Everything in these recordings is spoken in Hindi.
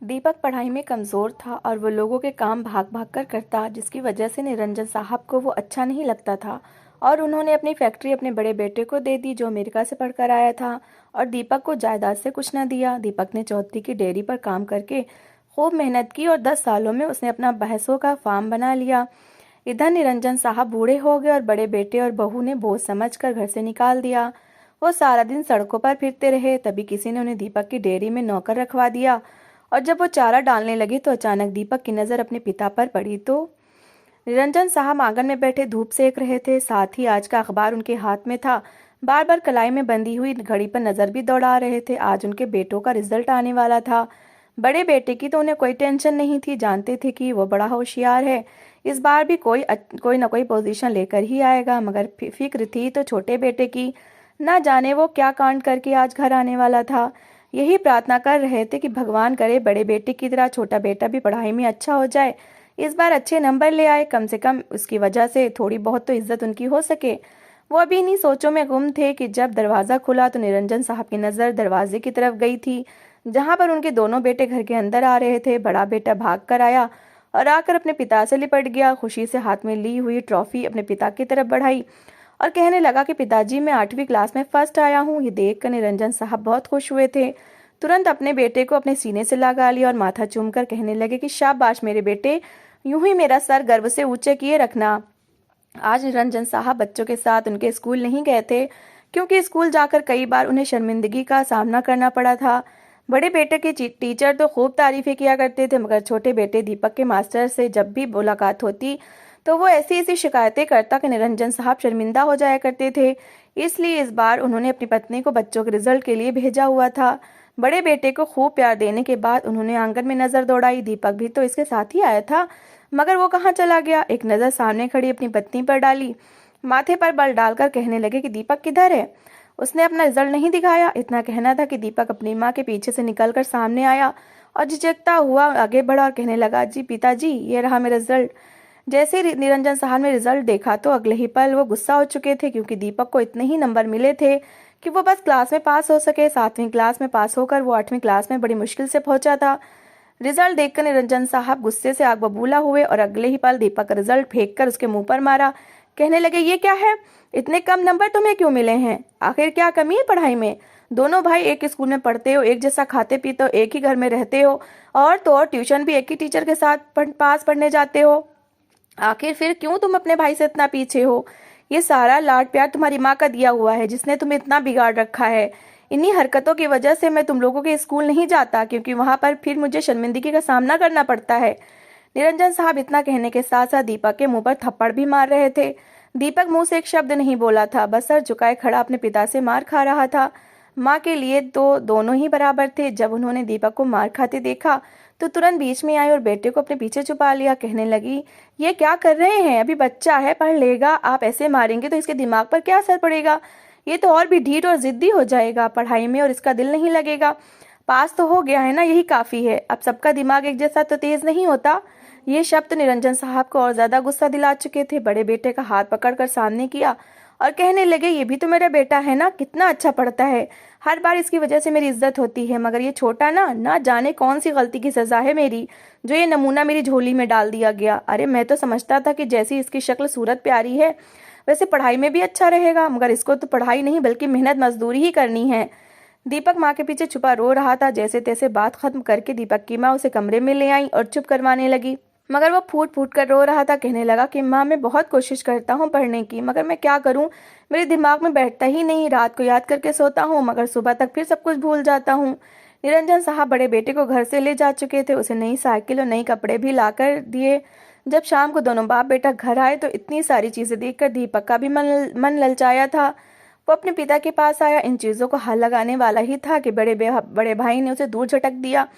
दीपक पढ़ाई में कमज़ोर था और वो लोगों के काम भाग भाग कर करता, जिसकी वजह से निरंजन साहब को वो अच्छा नहीं लगता था। और उन्होंने अपनी फैक्ट्री अपने बड़े बेटे को दे दी, जो अमेरिका से पढ़कर आया था। और दीपक को जायदाद से कुछ न दिया। दीपक ने चौधरी की डेयरी पर काम करके खूब मेहनत की और 10 सालों में उसने अपना भैंसों का फार्म बना लिया। इधर निरंजन साहब बूढ़े हो गए और बड़े बेटे और बहू ने बोझ समझकर घर से निकाल दिया। वो सारा दिन सड़कों पर फिरते रहे। तभी किसी ने उन्हें दीपक की डेयरी में नौकर रखवा दिया। और जब वो चारा डालने लगे तो अचानक दीपक की नज़र अपने पिता पर पड़ी। तो निरंजन साहब आंगन में बैठे धूप सेक रहे थे, साथ ही आज का अखबार उनके हाथ में था। बार बार कलाई में बंधी हुई घड़ी पर नज़र भी दौड़ा रहे थे। आज उनके बेटों का रिजल्ट आने वाला था। बड़े बेटे की तो उन्हें कोई टेंशन नहीं थी, जानते थे कि वो बड़ा होशियार है। इस बार भी कोई ना कोई पोजीशन लेकर ही आएगा। मगर फिक्र थी तो छोटे बेटे की। ना जाने वो क्या कांड करके आज घर आने वाला था। यही प्रार्थना कर रहे थे कि भगवान करे बड़े बेटे की तरह छोटा बेटा भी पढ़ाई में अच्छा हो जाए, इस बार अच्छे नंबर ले आए, कम से कम उसकी वजह से थोड़ी बहुत तो इज्जत उनकी हो सके। वो अभी इन्हीं सोचों में गुम थे कि जब दरवाज़ा खुला तो निरंजन साहब की नज़र दरवाजे की तरफ गई थी, जहां पर उनके दोनों बेटे घर के अंदर आ रहे थे। बड़ा बेटा भाग कर आया और आकर अपने पिता से लिपट गया। खुशी से हाथ में ली हुई ट्रॉफी अपने पिता की तरफ बढ़ाई और कहने लगा कि पिताजी, मैं 8वीं क्लास में फर्स्ट आया हूँ। ये देखकर निरंजन साहब बहुत खुश हुए थे। तुरंत अपने बेटे को अपने सीने से लगा लिया और माथा चूमकर कहने लगे कि शाबाश मेरे बेटे, यूं ही मेरा सर गर्व से ऊंचे किए रखना। आज निरंजन साहब बच्चों के साथ उनके स्कूल नहीं गए थे, क्योंकि स्कूल जाकर कई बार उन्हें शर्मिंदगी का सामना करना पड़ा था। बड़े बेटे के टीचर तो खूब तारीफें किया करते थे, मगर छोटे बेटे दीपक के मास्टर से जब भी मुलाकात होती तो वो ऐसी ऐसी शिकायतें करता कि निरंजन साहब शर्मिंदा हो जाया करते थे। इसलिए इस बार उन्होंने अपनी पत्नी को बच्चों के रिजल्ट के लिए भेजा हुआ था। बड़े बेटे को खूब प्यार देने के बाद उन्होंने आंगन में नजर दौड़ाई। दीपक भी तो इसके साथ ही आया था, मगर वो कहाँ चला गया। एक नज़र सामने खड़ी अपनी पत्नी पर डाली, माथे पर बल डालकर कहने लगे कि दीपक किधर है। उसने अपना रिजल्ट नहीं दिखाया। इतना कहना था कि दीपक अपनी माँ के पीछे से निकलकर सामने आया और झिझकता हुआ आगे बढ़ा और कहने लगा, जी पिताजी, ये रहा मेरा रिजल्ट। जैसे ही निरंजन साहब ने रिजल्ट देखा तो अगले ही पल वो गुस्सा हो चुके थे, क्योंकि दीपक को इतने ही नंबर मिले थे कि वो बस क्लास में पास हो सके। 7वीं क्लास में पास होकर वो 8वीं क्लास में बड़ी मुश्किल से पहुंचा था। रिजल्ट देखकर निरंजन साहब गुस्से से आग बबूला हुए और अगले ही पल दीपक का रिजल्ट फेंक कर उसके मुंह पर मारा। कहने लगे, ये क्या है, इतने कम नंबर तुम्हें क्यों मिले हैं? आखिर क्या कमी है पढ़ाई में? दोनों भाई एक स्कूल में पढ़ते हो, एक जैसा खाते पीते हो, एक ही घर में रहते हो, और तो और ट्यूशन भी एक ही टीचर के साथ पास पढ़ने जाते हो। आखिर फिर क्यों तुम अपने भाई से इतना पीछे हो? ये सारा लाड प्यार तुम्हारी माँ का दिया हुआ है, जिसने तुम्हें इतना बिगाड़ रखा है। इन्हीं हरकतों की वजह से मैं तुम लोगों के स्कूल नहीं जाता, क्योंकि वहां पर फिर मुझे शर्मिंदगी का सामना करना पड़ता है। निरंजन साहब इतना कहने के साथ साथ दीपक के मुंह पर थप्पड़ भी मार रहे थे। दीपक मुंह से एक शब्द नहीं बोला था, बस सर झुकाए खड़ा अपने पिता से मार खा रहा था। माँ के लिए तो दोनों ही बराबर थे। जब उन्होंने दीपक को मार खाते देखा तो तुरंत बीच में आई और बेटे को अपने पीछे छुपा लिया। कहने लगी, ये क्या कर रहे हैं? अभी बच्चा है, पढ़ लेगा, आप ऐसे मारेंगे तो इसके दिमाग पर क्या असर पड़ेगा? ये तो और भी ढीठ और जिद्दी हो जाएगा पढ़ाई में, और इसका दिल नहीं लगेगा। पास तो हो गया है ना, यही काफी है। अब सबका दिमाग एक जैसा तो तेज नहीं होता। ये शब्द निरंजन साहब को और ज्यादा गुस्सा दिला चुके थे। बड़े बेटे का हाथ पकड़कर सामने किया और कहने लगे, ये भी तो मेरा बेटा है ना, कितना अच्छा पढ़ता है, हर बार इसकी वजह से मेरी इज्जत होती है। मगर ये छोटा ना जाने कौन सी गलती की सजा है मेरी, जो ये नमूना मेरी झोली में डाल दिया गया। अरे मैं तो समझता था कि जैसी इसकी शक्ल सूरत प्यारी है, वैसे पढ़ाई में भी अच्छा रहेगा, मगर इसको तो पढ़ाई नहीं बल्कि मेहनत मजदूरी ही करनी है। दीपक माँ के पीछे छुपा रो रहा था। जैसे तैसे बात खत्म करके दीपक की माँ उसे कमरे में ले आई और चुप करवाने लगी, मगर वो फूट फूट कर रो रहा था। कहने लगा कि माँ, मैं बहुत कोशिश करता हूँ पढ़ने की, मगर मैं क्या करूँ, मेरे दिमाग में बैठता ही नहीं। रात को याद करके सोता हूँ, मगर सुबह तक फिर सब कुछ भूल जाता हूँ। निरंजन साहब बड़े बेटे को घर से ले जा चुके थे। उसे नई साइकिल और नई कपड़े भी ला कर दिए। जब शाम को दोनों बाप बेटा घर आए तो इतनी सारी चीजें देखकर दीपक का भी मन ललचाया था। वो अपने पिता के पास आया, इन चीजों को हल लगाने वाला ही था कि बड़े भाई ने उसे दूर झटक दिया।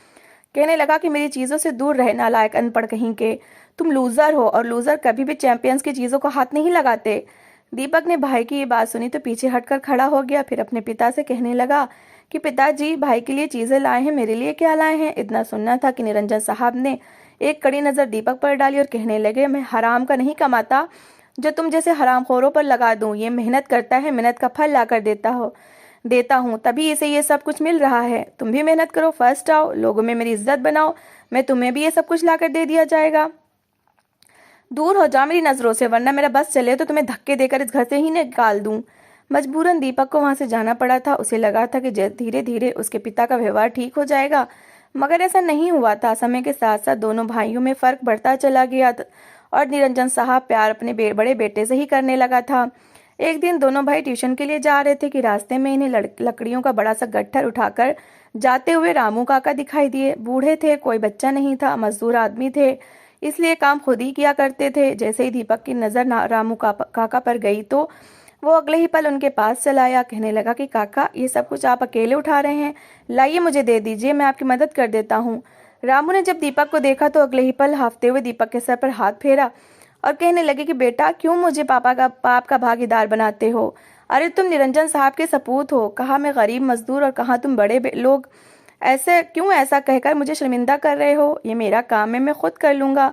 कहने लगा कि मेरी चीजों से दूर रहे, नालायक अनपढ़ कहीं के, तुम लूजर हो, और लूजर कभी भी चैंपियंस की चीजों को हाथ नहीं लगाते। दीपक ने भाई की ये बात सुनी तो पीछे हटकर खड़ा हो गया। फिर अपने पिता से कहने लगा कि पिताजी, भाई के लिए चीजें लाए हैं, मेरे लिए क्या लाए हैं? इतना सुनना था कि निरंजन साहब ने एक कड़ी नजर दीपक पर डाली और कहने लगे, मैं हराम का नहीं कमाता जो तुम जैसे हरामखोरों पर लगा दूं। ये मेहनत करता है, मेहनत का फल ला कर देता हो। देता हूँ, तभी इसे ये सब कुछ मिल रहा है। तुम भी मेहनत करो, फर्स्ट आओ, लोगों में मेरी इज्जत बनाओ, मैं तुम्हें भी ये सब कुछ लाकर दे दिया जाएगा। दूर हो जाओ मेरी नज़रों से, वरना मेरा बस चले तो तुम्हें धक्के देकर इस घर से ही निकाल दूं। मजबूरन दीपक को वहां से जाना पड़ा था। उसे लगा था कि धीरे धीरे उसके पिता का व्यवहार ठीक हो जाएगा, मगर ऐसा नहीं हुआ था। समय के साथ साथ दोनों भाइयों में फर्क बढ़ता चला गया और निरंजन साहब प्यार अपने बड़े बेटे से ही करने लगा था। एक दिन दोनों भाई ट्यूशन के लिए जा रहे थे कि रास्ते में इन्हें लकड़ियों का बड़ा सा गट्ठर उठाकर जाते हुए रामू काका दिखाई दिए। बूढ़े थे, कोई बच्चा नहीं था, मजदूर आदमी थे, इसलिए काम खुद ही किया करते थे। जैसे ही दीपक की नज़र रामू काका पर गई तो वो अगले ही पल उनके पास चला आया। कहने लगा कि काका, ये सब कुछ आप अकेले उठा रहे हैं, लाइए मुझे दे दीजिए, मैं आपकी मदद कर देता हूँ। रामू ने जब दीपक को देखा तो अगले ही पल हांफते हुए दीपक के सर पर हाथ फेरा और कहने लगे कि बेटा, क्यों मुझे पाप का भागीदार बनाते हो? अरे तुम निरंजन साहब के सपूत हो, कहाँ मैं गरीब मजदूर और कहाँ तुम बड़े लोग। ऐसा कहकर मुझे शर्मिंदा कर रहे हो? ये मेरा काम है, मैं खुद कर लूंगा।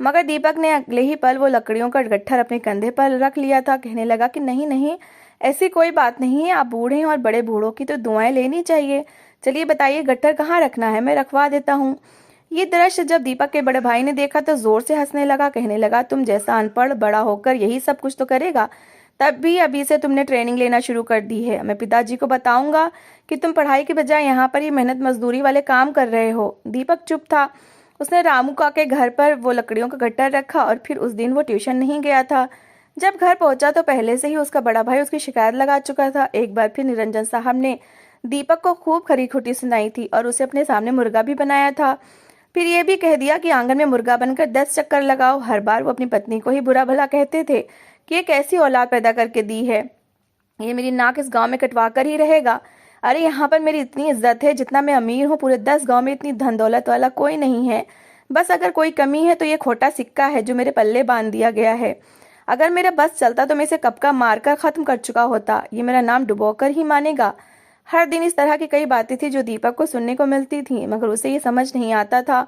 मगर दीपक ने अगले ही पल वो लकड़ियों का गट्ठर अपने कंधे पर रख लिया था। कहने लगा कि नहीं नहीं, ऐसी कोई बात नहीं है, आप बूढ़े हैं और बड़े बूढ़ों की तो दुआएं लेनी चाहिए। चलिए बताइए, गट्ठर कहाँ रखना है, मैं रखवा देता हूँ। ये दृश्य जब दीपक के बड़े भाई ने देखा तो जोर से हंसने लगा। कहने लगा, तुम जैसा अनपढ़ बड़ा होकर यही सब कुछ तो करेगा, तब भी अभी से तुमने ट्रेनिंग लेना शुरू कर दी है। मैं पिताजी को बताऊंगा कि तुम पढ़ाई के बजाय यहाँ पर ही मेहनत मजदूरी वाले काम कर रहे हो। दीपक चुप था। उसने रामू का के घर पर वो लकड़ियों का गट्ठर रखा और फिर उस दिन वो ट्यूशन नहीं गया था। जब घर पहुंचा तो पहले से ही उसका बड़ा भाई उसकी शिकायत लगा चुका था। एक बार फिर निरंजन साहब ने दीपक को खूब खरी खोटी सुनाई थी और उसे अपने सामने मुर्गा भी बनाया था। फिर ये भी कह दिया कि आंगन में मुर्गा बनकर 10 चक्कर लगाओ। हर बार वो अपनी पत्नी को ही बुरा भला कहते थे कि ये कैसी औलाद पैदा करके दी है, ये मेरी नाक इस गांव में कटवा कर ही रहेगा। अरे यहाँ पर मेरी इतनी इज्जत है, जितना मैं अमीर हूँ पूरे 10 गांव में इतनी धन दौलत वाला कोई नहीं है। बस अगर कोई कमी है तो ये खोटा सिक्का है जो मेरे पल्ले बांध दिया गया है। अगर मेरा बस चलता तो मैं इसे कब का मारकर खत्म कर चुका होता। ये मेरा नाम डुबोकर ही मानेगा। हर दिन इस तरह की कई बातें थी जो दीपक को सुनने को मिलती थी, मगर उसे ये समझ नहीं आता था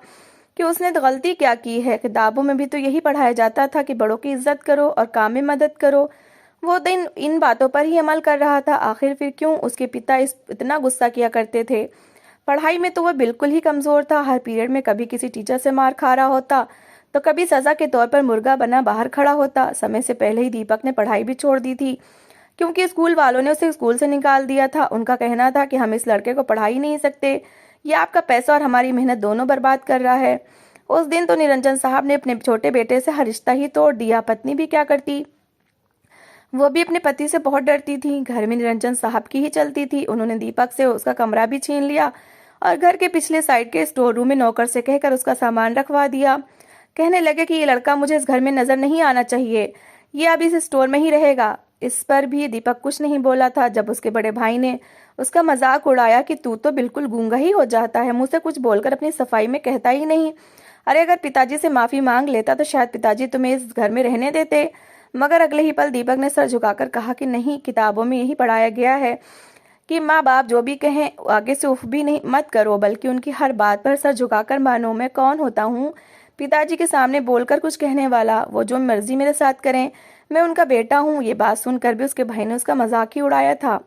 कि उसने तो गलती क्या की है। किताबों में भी तो यही पढ़ाया जाता था कि बड़ों की इज्जत करो और काम में मदद करो। वो दिन इन बातों पर ही अमल कर रहा था। आखिर फिर क्यों उसके पिता इतना गुस्सा किया करते थे? पढ़ाई में तो वह बिल्कुल ही कमजोर था। हर पीरियड में कभी किसी टीचर से मार खा रहा होता तो कभी सजा के तौर पर मुर्गा बना बाहर खड़ा होता। समय से पहले ही दीपक ने पढ़ाई भी छोड़ दी थी, क्योंकि स्कूल वालों ने उसे स्कूल से निकाल दिया था। उनका कहना था कि हम इस लड़के को पढ़ा ही नहीं सकते, ये आपका पैसा और हमारी मेहनत दोनों बर्बाद कर रहा है। उस दिन तो निरंजन साहब ने अपने छोटे बेटे से हर रिश्ता ही तोड़ दिया। पत्नी भी क्या करती, वो भी अपने पति से बहुत डरती थी। घर में निरंजन साहब की ही चलती थी। उन्होंने दीपक से उसका कमरा भी छीन लिया और घर के पिछले साइड के स्टोर रूम में नौकर से कहकर उसका सामान रखवा दिया। कहने लगे कि ये लड़का मुझे इस घर में नजर नहीं आना चाहिए, ये अब इस स्टोर में ही रहेगा। इस पर भी दीपक कुछ नहीं बोला था। जब उसके बड़े भाई ने उसका मजाक उड़ाया कि तू तो बिल्कुल गूंगा ही हो जाता है, मुंह से कुछ बोलकर अपनी सफाई में कहता ही नहीं। अरे अगर पिताजी से माफी मांग लेता तो शायद पिताजी तुम्हें इस घर में रहने देते। मगर अगले ही पल दीपक ने सर झुकाकर कहा कि नहीं, किताबों में यही पढ़ाया गया है कि माँ बाप जो भी कहें आगे से उफ भी नहीं मत करो, बल्कि उनकी हर बात पर सर झुकाकर मानो। मैं कौन होता हूँ पिताजी के सामने बोलकर कुछ कहने वाला? वो जो मर्जी मेरे साथ करें, मैं उनका बेटा हूँ। ये बात सुनकर भी उसके भाई ने उसका मजाक ही उड़ाया था।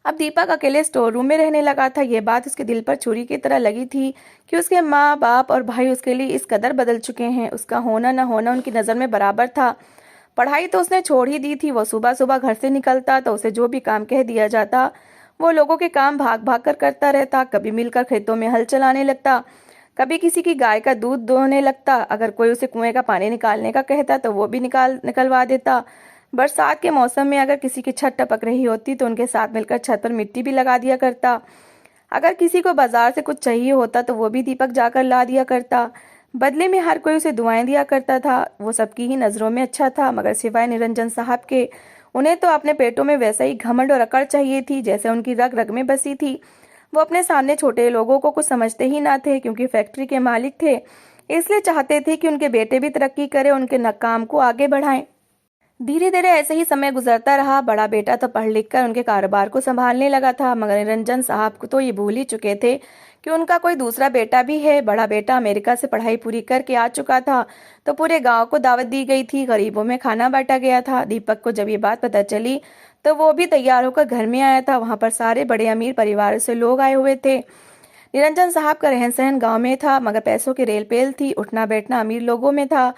अब दीपक अकेले स्टोर रूम में रहने लगा था। ये बात उसके दिल पर छुरी की तरह लगी थी कि उसके माँ बाप और भाई उसके लिए इस कदर बदल चुके हैं। उसका होना न होना उनकी नज़र में बराबर था। पढ़ाई तो उसने छोड़ ही दी थी। वो सुबह सुबह घर से निकलता तो उसे जो भी काम कह दिया जाता वो लोगों के काम भाग भाग कर करता रहता। कभी मिलकर खेतों में हल चलाने लगता, कभी किसी की गाय का दूध दोहने लगता। अगर कोई उसे कुएं का पानी निकालने का कहता तो वो भी निकलवा देता। बरसात के मौसम में अगर किसी की छत टपक रही होती तो उनके साथ मिलकर छत पर मिट्टी भी लगा दिया करता। अगर किसी को बाजार से कुछ चाहिए होता तो वो भी दीपक जाकर ला दिया करता। बदले में हर कोई उसे दुआएं दिया करता था। वो सबकी ही नज़रों में अच्छा था, मगर सिवाय निरंजन साहब के उन्हें तो अपने पेटों में वैसा ही घमंड और अकड़ चाहिए थी जैसे उनकी रग रग में बसी थी। वो अपने सामने छोटे लोगों को कुछ समझते ही ना थे, क्योंकि फैक्ट्री के मालिक थे, इसलिए चाहते थे कि उनके बेटे भी तरक्की करें, उनके काम को आगे बढ़ाएं। धीरे धीरे ऐसे ही समय गुजरता रहा। बड़ा बेटा तो पढ़ लिख कर उनके कारोबार को संभालने लगा था, मगर निरंजन साहब को तो ये भूल ही चुके थे कि उनका कोई दूसरा बेटा भी है। बड़ा बेटा अमेरिका से पढ़ाई पूरी करके आ चुका था तो पूरे गांव को दावत दी गई थी, गरीबों में खाना बांटा गया था। दीपक को जब ये बात पता चली तो वो भी तैयार होकर घर में आया था। वहां पर सारे बड़े अमीर परिवारों से लोग आए हुए थे। निरंजन साहब का रहन सहन गांव में था, मगर पैसों की रेल पेल थी, उठना बैठना अमीर लोगों में था।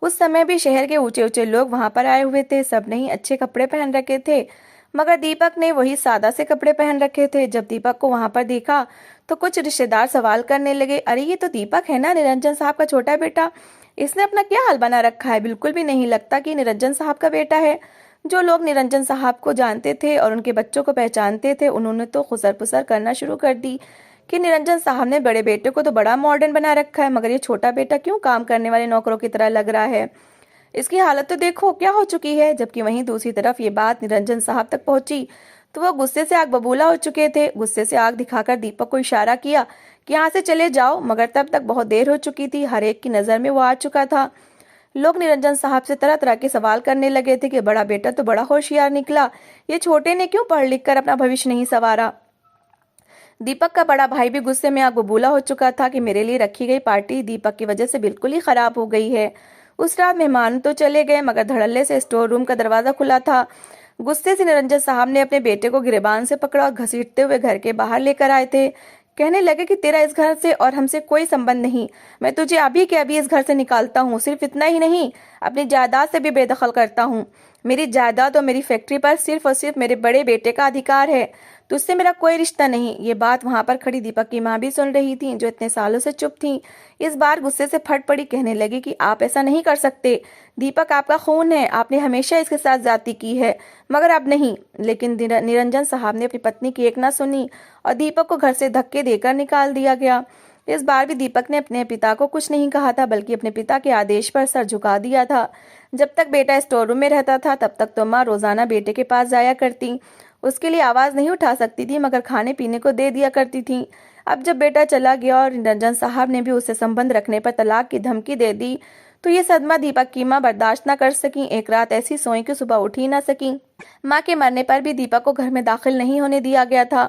उस समय भी शहर के ऊंचे ऊंचे लोग वहां पर आए हुए थे। सबने ही अच्छे कपड़े पहन रखे थे, मगर दीपक ने वही सादा से कपड़े पहन रखे थे। जब दीपक को वहां पर देखा तो कुछ रिश्तेदार सवाल करने लगे, अरे ये तो दीपक है ना, निरंजन साहब का छोटा बेटा। इसने अपना क्या हाल बना रखा है, बिल्कुल भी नहीं लगता कि निरंजन साहब का बेटा है। जो लोग निरंजन साहब को जानते थे और उनके बच्चों को पहचानते थे, उन्होंने तो खुसर पुसर करना शुरू कर दी कि निरंजन साहब ने बड़े बेटे को तो बड़ा मॉडर्न बना रखा है, मगर ये छोटा बेटा क्यों काम करने वाले नौकरों की तरह लग रहा है। इसकी हालत तो देखो क्या हो चुकी है। जबकि वहीं दूसरी तरफ ये बात निरंजन साहब तक पहुंची तो वो गुस्से से आग बबूला हो चुके थे। गुस्से से आग दिखाकर दीपक को इशारा किया कि यहाँ से चले जाओ, मगर तब तक बहुत देर हो चुकी थी। हर एक की नजर में वो आ चुका था। लोग निरंजन साहब से तरह तरह के सवाल करने लगे थे कि बड़ा बेटा तो बड़ा होशियार निकला, ये छोटे ने क्यों पढ़ लिख कर अपना भविष्य नहीं संवारा। दीपक का बड़ा भाई भी गुस्से में आग बबूला हो चुका था कि मेरे लिए रखी गई पार्टी दीपक की वजह से बिल्कुल ही खराब हो गई है। उस रात मेहमान तो चले गए, मगर धड़ल्ले से स्टोर रूम का दरवाजा खुला था। गुस्से से निरंजन साहब ने अपने बेटे को गिरेबान से पकड़ा और घसीटते हुए घर के बाहर लेकर आए थे। कहने लगे कि तेरा इस घर से और हमसे कोई संबंध नहीं, मैं तुझे अभी के अभी इस घर से निकालता हूँ। सिर्फ इतना ही नहीं, अपनी जायदाद से भी बेदखल करता हूँ। मेरी जायदाद और मेरी फैक्ट्री पर सिर्फ और सिर्फ मेरे बड़े बेटे का अधिकार है, तुझसे मेरा कोई रिश्ता नहीं। ये बात वहां पर खड़ी दीपक की माँ भी सुन रही थी, जो इतने सालों से चुप थी। इस बार गुस्से से फट पड़ी, कहने लगी कि आप ऐसा नहीं कर सकते। दीपक आपका खून है, आपने हमेशा इसके साथ जाति की है, मगर अब नहीं। लेकिन निरंजन साहब ने अपनी पत्नी की एक ना सुनी और दीपक को घर से धक्के देकर निकाल दिया गया। इस बार भी दीपक ने अपने पिता को कुछ नहीं कहा था, बल्कि अपने पिता के आदेश पर सर झुका दिया था। जब तक बेटा स्टोर रूम में रहता था तब तक तो माँ रोजाना बेटे के पास जाया करती, उसके लिए आवाज नहीं उठा सकती थी, मगर खाने पीने को दे दिया करती थी। अब जब बेटा चला गया और निरंजन साहब ने भी उससे संबंध रखने पर तलाक की धमकी दे दी, तो ये सदमा दीपक की माँ बर्दाश्त न कर सकी। एक रात ऐसी सोई कि सुबह उठ ही ना सकी। माँ के मरने पर भी दीपक को घर में दाखिल नहीं होने दिया गया था।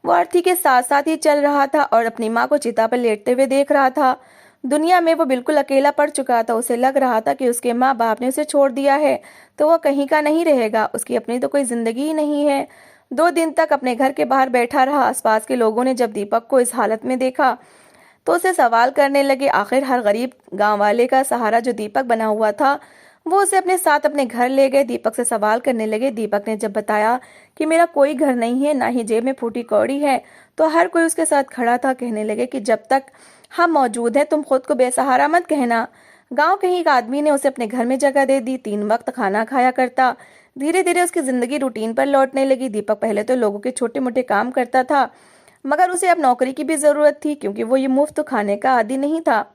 वो अर्थी के साथ साथ ही चल रहा था और अपनी माँ को चिता पर लेटते हुए देख रहा था। दुनिया में वो बिल्कुल अकेला पड़ चुका था। उसे लग रहा था कि उसके माँ बाप ने उसे छोड़ दिया है तो वो कहीं का नहीं रहेगा, उसकी अपनी तो कोई जिंदगी ही नहीं है। 2 दिन तक अपने घर के बाहर बैठा रहा। आसपास के लोगों ने जब दीपक को इस हालत में देखा तो उसे सवाल करने लगे। आखिर हर गरीब गांव वाले का सहारा जो दीपक बना हुआ था, वो उसे अपने साथ अपने घर ले गए। दीपक से सवाल करने लगे। दीपक ने जब बताया कि मेरा कोई घर नहीं है, ना ही जेब में फूटी कौड़ी है, तो हर कोई उसके साथ खड़ा था। कहने लगे कि जब तक हम मौजूद हैं तुम खुद को बेसहारा मत कहना। गांव के ही एक आदमी ने उसे अपने घर में जगह दे दी। 3 वक्त खाना खाया करता। धीरे धीरे उसकी जिंदगी रूटीन पर लौटने लगी। दीपक पहले तो लोगों के छोटे मोटे काम करता था, मगर उसे अब नौकरी की भी जरूरत थी, क्योंकि वो ये मुफ्त खाने का आदी नहीं था।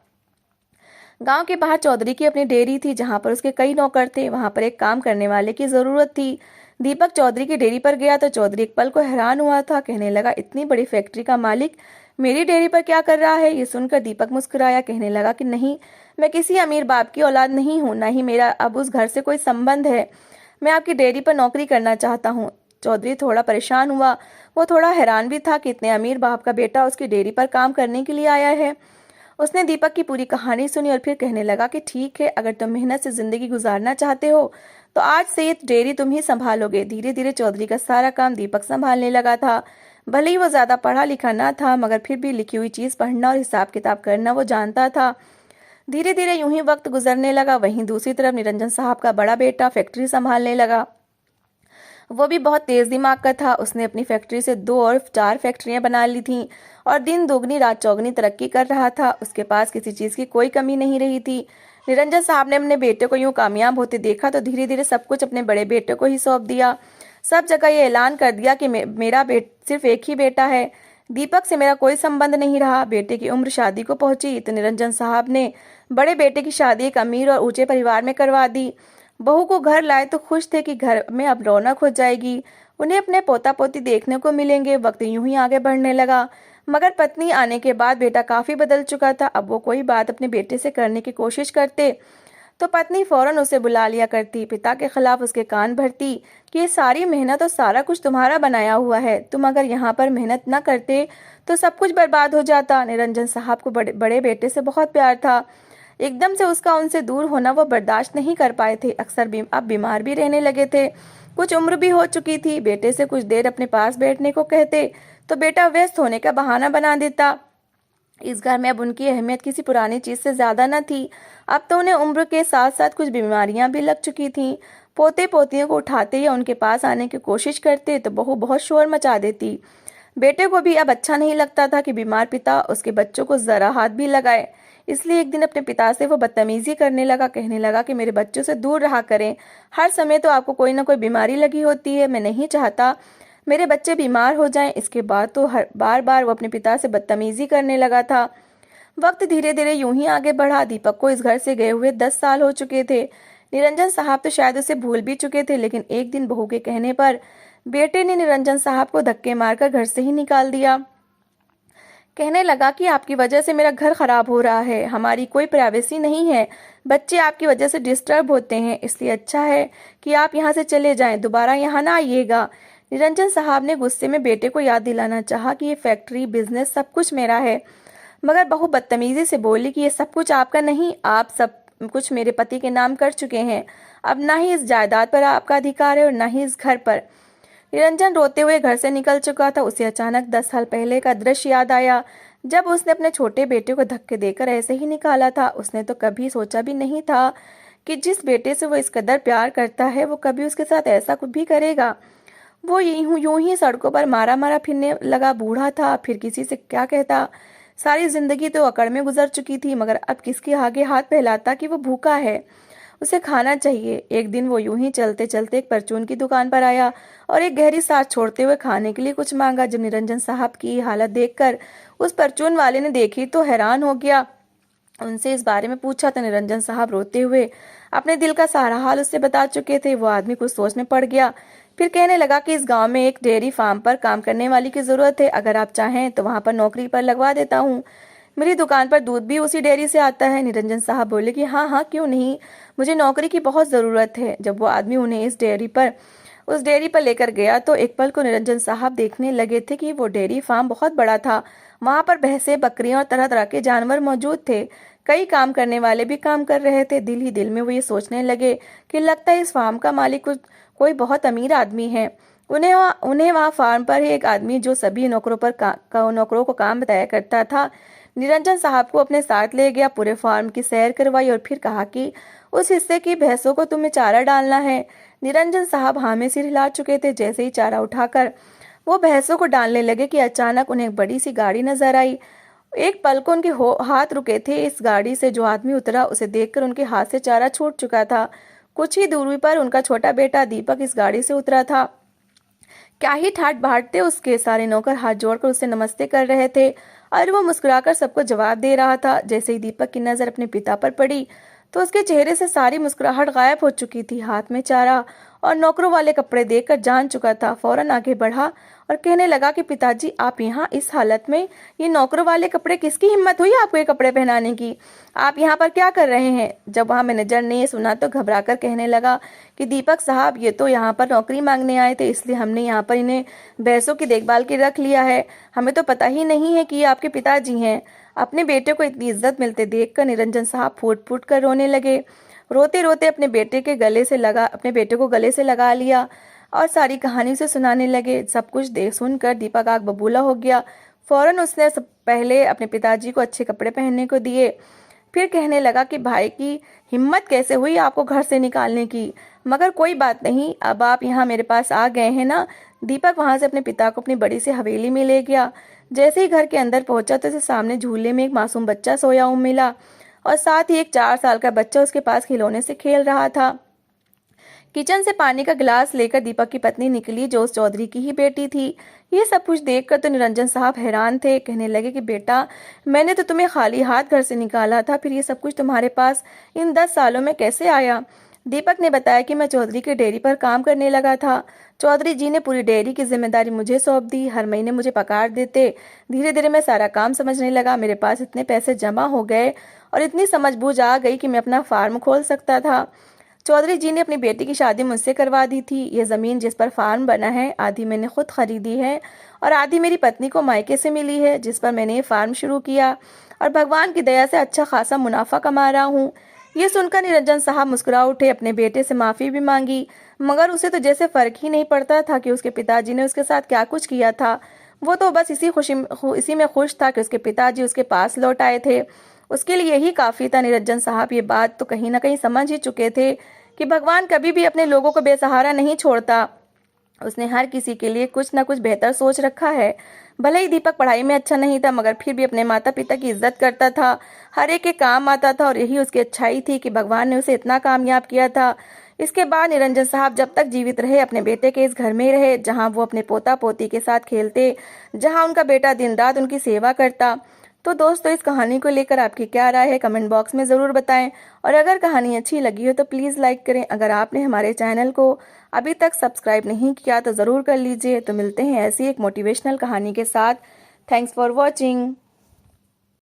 गांव के बाहर चौधरी की अपनी डेयरी थी, जहां पर उसके कई नौकर थे। वहां पर एक काम करने वाले की जरूरत थी। दीपक चौधरी की डेयरी पर गया तो चौधरी एक पल को हैरान हुआ था। कहने लगा, इतनी बड़ी फैक्ट्री का मालिक मेरी डेयरी पर क्या कर रहा है। ये सुनकर दीपक मुस्कुराया। कहने लगा कि नहीं, मैं किसी अमीर बाप की औलाद नहीं हूँ, ना ही मेरा अब उस घर से कोई संबंध है। मैं आपकी डेयरी पर नौकरी करना चाहता हूँ। चौधरी थोड़ा परेशान हुआ। वो थोड़ा हैरान भी था कि इतने अमीर बाप का बेटा उसकी डेयरी पर काम करने के लिए आया है। उसने दीपक की पूरी कहानी सुनी और फिर कहने लगा कि ठीक है, अगर तुम मेहनत से जिंदगी गुजारना चाहते हो तो आज से ये डेयरी तुम ही संभालोगे। धीरे धीरे चौधरी का सारा काम दीपक संभालने लगा था। भले ही वो ज्यादा पढ़ा लिखा ना था, मगर फिर भी लिखी हुई चीज पढ़ना और हिसाब किताब करना वो जानता था। धीरे धीरे यूं ही वक्त गुजरने लगा। वहीं दूसरी तरफ निरंजन साहब का बड़ा बेटा फैक्ट्री संभालने लगा। वो भी बहुत तेज दिमाग का था। उसने अपनी फैक्ट्री से 2 और 4 फैक्ट्रियां बना ली थीं और दिन दोगुनी रात चौगुनी तरक्की कर रहा था। उसके पास किसी चीज की कोई कमी नहीं रही थी। निरंजन साहब ने अपने बेटे को यूं कामयाब होते देखा तो धीरे धीरे सब कुछ अपने बड़े बेटे को ही सौंप दिया। सब जगह ये ऐलान कर दिया कि मेरा सिर्फ एक ही बेटा है, दीपक से मेरा कोई संबंध नहीं रहा। बेटे की उम्र शादी को पहुंची तो निरंजन साहब ने बड़े बेटे की शादी एक अमीर और ऊंचे परिवार में करवा दी। बहू को घर लाए तो खुश थे कि घर में अब रौनक हो जाएगी, उन्हें अपने पोता पोती देखने को मिलेंगे। वक्त यूं ही आगे बढ़ने लगा, मगर पत्नी आने के बाद बेटा काफी बदल चुका था। अब वो कोई बात अपने बेटे से करने की कोशिश करते तो पत्नी फौरन उसे बुला लिया करती, पिता के खिलाफ उसके कान भरती कि ये सारी मेहनत और सारा कुछ तुम्हारा बनाया हुआ है, तुम अगर यहाँ पर मेहनत न करते तो सब कुछ बर्बाद हो जाता। निरंजन साहब को बड़े बेटे से बहुत प्यार था। एकदम से उसका उनसे दूर होना वो बर्दाश्त नहीं कर पाए थे। अक्सर अब बीमार भी रहने लगे थे। कुछ उम्र भी हो चुकी थी। बेटे से कुछ देर अपने पास बैठने को कहते तो बेटा व्यस्त होने का बहाना बना देता। इस घर में अब उनकी अहमियत किसी पुरानी चीज से ज्यादा न थी। अब तो उन्हें उम्र के साथ साथ कुछ बीमारियां भी लग चुकी थीं। पोते पोतियों को उठाते या उनके पास आने की कोशिश करते तो बहू बहुत शोर मचा देती। बेटे को भी अब अच्छा नहीं लगता था कि बीमार पिता उसके बच्चों को जरा हाथ भी लगाए। इसलिए एक दिन अपने पिता से वो बदतमीजी करने लगा, कहने लगा कि मेरे बच्चों से दूर रहा करें। हर समय तो आपको कोई ना कोई बीमारी लगी होती है। मैं नहीं चाहता मेरे बच्चे बीमार हो जाएं। इसके बाद तो हर बार बार वो अपने पिता से बदतमीजी करने लगा था। वक्त धीरे धीरे यूं ही आगे बढ़ा। दीपक को इस घर से गए हुए 10 साल हो चुके थे। निरंजन साहब तो शायद उसे भूल भी चुके थे, लेकिन एक दिन बहू के कहने पर बेटे ने निरंजन साहब को धक्के मारकर घर से ही निकाल दिया। कहने लगा कि आपकी वजह से मेरा घर खराब हो रहा है, हमारी कोई प्राइवेसी नहीं है, बच्चे आपकी वजह से डिस्टर्ब होते हैं, इसलिए अच्छा है कि आप यहाँ से चले जाएं, दोबारा यहाँ ना आइएगा। निरंजन साहब ने गुस्से में बेटे को याद दिलाना चाहा कि ये फैक्ट्री, बिजनेस सब कुछ मेरा है, मगर बहू बदतमीजी से बोली कि ये सब कुछ आपका नहीं, आप सब कुछ मेरे पति के नाम कर चुके हैं। अब ना ही इस जायदाद पर आपका अधिकार है और ना ही इस घर पर। निरंजन रोते हुए घर से निकल चुका था। उसे अचानक 10 साल पहले का दृश्य याद आया, जब उसने अपने छोटे बेटे को धक्के देकर ऐसे ही निकाला था। उसने तो कभी सोचा भी नहीं था कि जिस बेटे से वो इस कदर प्यार करता है वो कभी उसके साथ ऐसा कुछ भी करेगा। वो यूं ही सड़कों पर मारा मारा फिरने लगा। बूढ़ा था, फिर किसी से क्या कहता। सारी जिंदगी तो अकड़ में गुजर चुकी थी, मगर अब किसके आगे हाथ फैलाता कि वो भूखा है, उसे खाना चाहिए। एक दिन वो यूं ही चलते चलते एक परचून की दुकान पर आया और एक गहरी सांस छोड़ते हुए खाने के लिए कुछ मांगा। जब निरंजन साहब की हालत देखकर उस परचून वाले ने देखी तो हैरान हो गया। उनसे इस बारे में पूछा तो निरंजन साहब रोते हुए अपने दिल का सारा हाल उससे बता चुके थे। वो आदमी कुछ सोच में पड़ गया, फिर कहने लगा कि इस गांव में एक डेयरी फार्म पर काम करने वाली की जरूरत है, अगर आप चाहें तो वहां पर नौकरी पर लगवा देता हूँ। मेरी दुकान पर दूध भी उसी डेयरी से आता है। निरंजन साहब बोले कि हाँ हाँ, क्यों नहीं, मुझे नौकरी की बहुत ज़रूरत है। जब वो आदमी उन्हें उस डेयरी पर लेकर गया तो एक पल को निरंजन साहब देखने लगे थे कि वो डेयरी फार्म बहुत बड़ा था। वहां पर भैंसें, बकरियां और तरह तरह के जानवर मौजूद थे। कई काम करने वाले भी काम कर रहे थे। दिल ही दिल में वो ये सोचने लगे कि लगता है इस फार्म का मालिक कोई बहुत अमीर आदमी है। उन्हें वहाँ फार्म पर ही एक आदमी जो सभी नौकरों को काम बताया करता था, निरंजन साहब को अपने साथ ले गया। पूरे फार्म की सैर करवाई और फिर कहा कि उस हिस्से की भैंसों को तुम्हें चारा डालना है। निरंजन साहब हाँ में सिर हिला चुके थे। जैसे ही चारा उठाकर वो भैंसों को डालने लगे कि अचानक उन्हें एक बड़ी सी गाड़ी नजर आई। एक पल को उनके हाथ रुके थे। इस गाड़ी से जो आदमी उतरा उसे देखकर उनके हाथ से चारा छूट चुका था। कुछ ही दूरी पर उनका छोटा बेटा दीपक इस गाड़ी से उतरा था। क्या ही ठाट बाट थे उसके। सारे नौकर हाथ जोड़कर उससे नमस्ते कर रहे थे और वो मुस्कुराकर सबको जवाब दे रहा था। जैसे ही दीपक की नजर अपने पिता पर पड़ी तो उसके चेहरे से सारी मुस्कुराहट गायब हो चुकी थी। हाथ में चारा और नौकरों वाले कपड़े देखकर जान चुका था। फौरन आगे बढ़ा और कहने लगा कि पिताजी, आप यहाँ इस हालत में, ये नौकरों वाले कपड़े, किसकी हिम्मत हुई आपको ये कपड़े पहनाने की? आप यहाँ पर क्या कर रहे हैं? जब वहाँ मैनेजर ने ये सुना तो घबराकर कहने लगा कि दीपक साहब, ये तो यहाँ पर नौकरी मांगने आए थे, इसलिए हमने यहाँ पर इन्हें भैंसों की देखभाल के रख लिया है। हमें तो पता ही नहीं है कि ये आपके पिताजी हैं। अपने बेटे को इतनी इज्जत मिलते देखकर निरंजन साहब फूट फूट कर रोने लगे। रोते रोते अपने बेटे को गले से लगा लिया और सारी कहानी से सुनाने लगे। सब कुछ देख सुनकर दीपक आग बबूला हो गया। फौरन उसने पहले अपने पिताजी को अच्छे कपड़े पहनने को दिए, फिर कहने लगा कि भाई की हिम्मत कैसे हुई आपको घर से निकालने की, मगर कोई बात नहीं, अब आप यहाँ मेरे पास आ गए हैं ना। दीपक वहां से अपने पिता को अपनी बड़ी सी हवेली में ले गया। जैसे ही घर के अंदर पहुंचा तो उसे सामने झूले में एक मासूम बच्चा सोया हुआ मिला और साथ ही एक 4 साल का बच्चा उसके पास खिलौने से खेल रहा था। किचन से पानी का गिलास लेकर दीपक की पत्नी निकली, जो उस चौधरी की ही बेटी थी। ये सब कुछ देखकर तो निरंजन साहब हैरान थे। कहने लगे कि बेटा, मैंने तो तुम्हें खाली हाथ घर से निकाला था, फिर ये सब कुछ तुम्हारे पास इन 10 सालों में कैसे आया? दीपक ने बताया कि मैं चौधरी के डेयरी पर काम करने लगा था। चौधरी जी ने पूरी डेयरी की जिम्मेदारी मुझे सौंप दी। हर महीने मुझे पगार देते। धीरे धीरे मैं सारा काम समझने लगा। मेरे पास इतने पैसे जमा हो गए और इतनी समझबूझ आ गई कि मैं अपना फार्म खोल सकता था। चौधरी जी ने अपनी बेटी की शादी मुझसे करवा दी थी। ये जमीन जिस पर फार्म बना है, आधी मैंने खुद खरीदी है और आधी मेरी पत्नी को मायके से मिली है, जिस पर मैंने ये फार्म शुरू किया और भगवान की दया से अच्छा खासा मुनाफा कमा रहा हूँ। ये सुनकर निरंजन साहब मुस्कुरा उठे। अपने बेटे से माफी भी मांगी, मगर उसे तो जैसे फ़र्क ही नहीं पड़ता था कि उसके पिताजी ने उसके साथ क्या कुछ किया था। वो तो बस इसी में खुश था कि उसके पिताजी उसके पास लौट आए थे। उसके लिए यही काफ़ी था। निरंजन साहब ये बात तो कहीं न कहीं समझ ही चुके थे कि भगवान कभी भी अपने लोगों को बेसहारा नहीं छोड़ता। उसने हर किसी के लिए कुछ ना कुछ बेहतर सोच रखा है। भले ही दीपक पढ़ाई में अच्छा नहीं था, मगर फिर भी अपने माता पिता की इज्जत करता था, हर एक के काम आता था, और यही उसकी अच्छाई थी कि भगवान ने उसे इतना कामयाब किया था। इसके बाद निरंजन साहब जब तक जीवित रहे अपने बेटे के इस घर में ही रहे, जहाँ वो अपने पोता पोती के साथ खेलते, जहाँ उनका बेटा दिन रात उनकी सेवा करता। तो दोस्तों, इस कहानी को लेकर आपकी क्या राय है, कमेंट बॉक्स में ज़रूर बताएं। और अगर कहानी अच्छी लगी हो तो प्लीज़ लाइक करें। अगर आपने हमारे चैनल को अभी तक सब्सक्राइब नहीं किया तो ज़रूर कर लीजिए। तो मिलते हैं ऐसी एक मोटिवेशनल कहानी के साथ। Thanks for watching.